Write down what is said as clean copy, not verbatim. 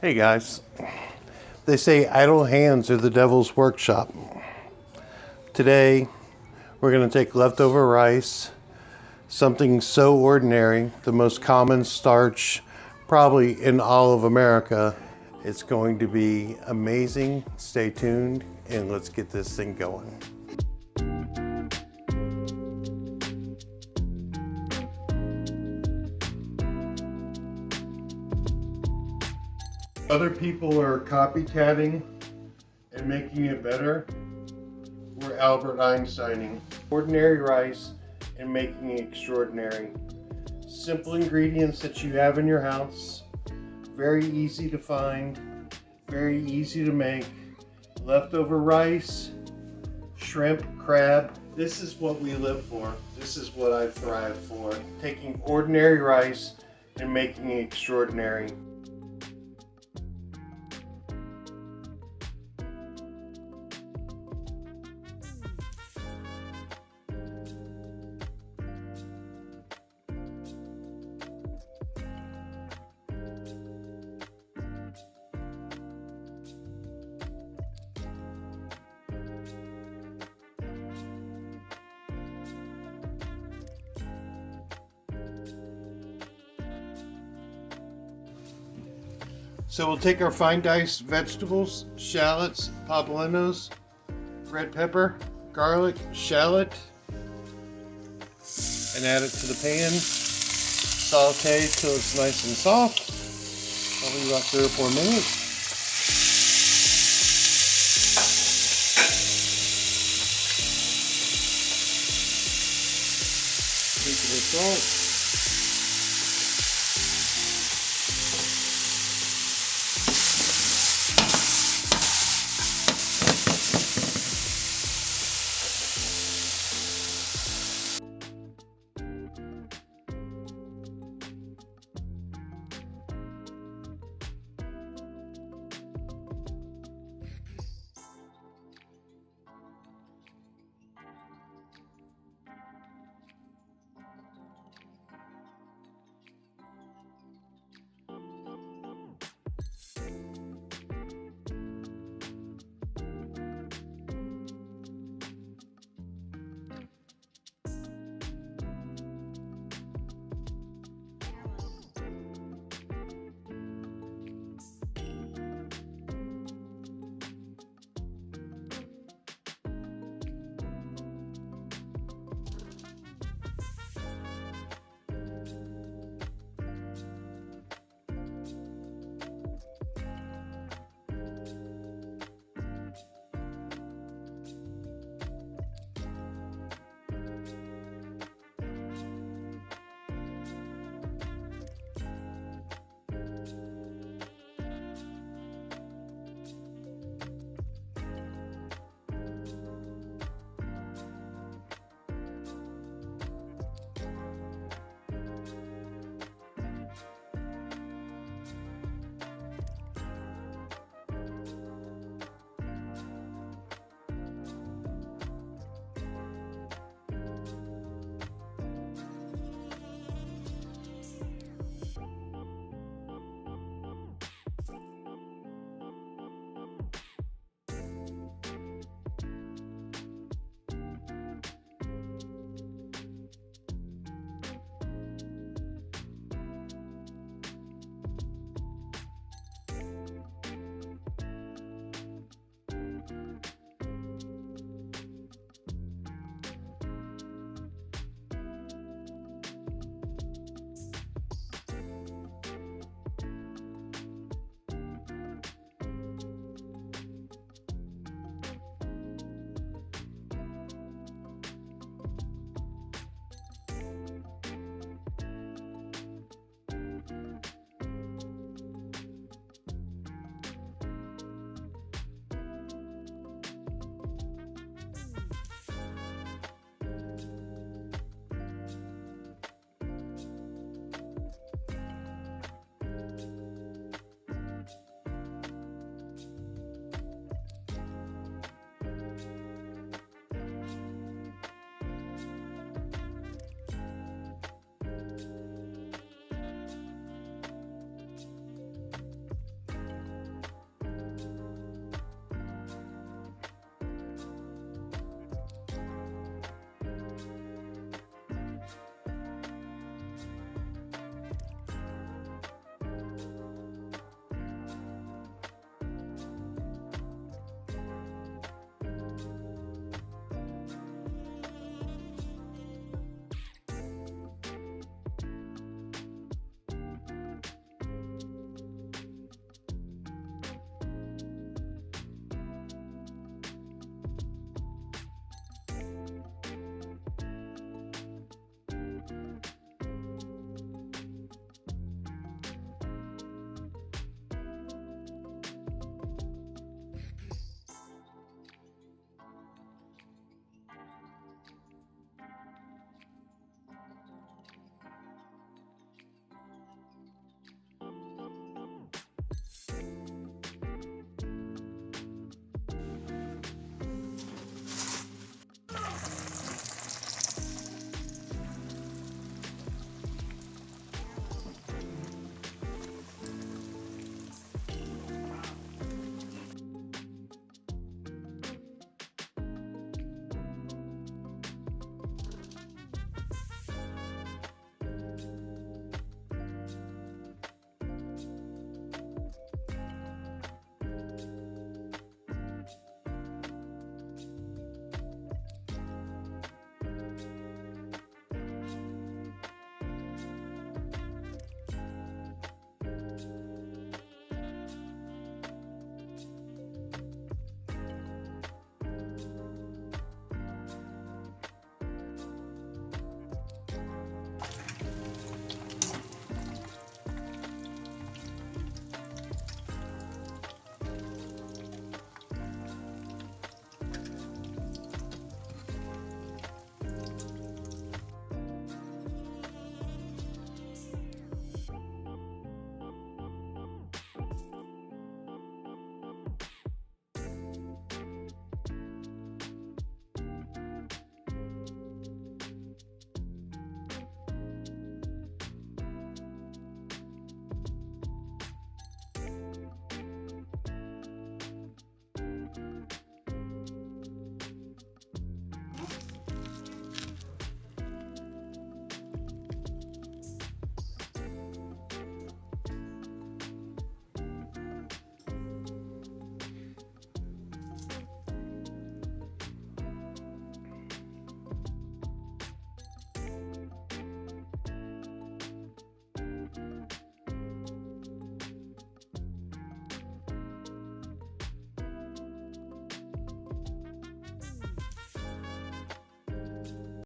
Hey guys, they say idle hands are the devil's workshop. Today we're going to take leftover rice, something so ordinary, the most common starch probably in all of America. It's going to be amazing. Stay tuned and let's get this thing going. Other people are copycatting and making it better. We're Albert Einsteining. Ordinary rice and making it extraordinary. Simple ingredients that you have in your house. Very easy to find. Very easy to make. Leftover rice, shrimp, crab. This is what we live for. This is what I thrive for. Taking ordinary rice and making it extraordinary. So we'll take our fine diced vegetables, shallots, poblanoes, red pepper, garlic, shallot, and add it to the pan. Saute till it's nice and soft, probably about 3 or 4 minutes. Pinch of salt.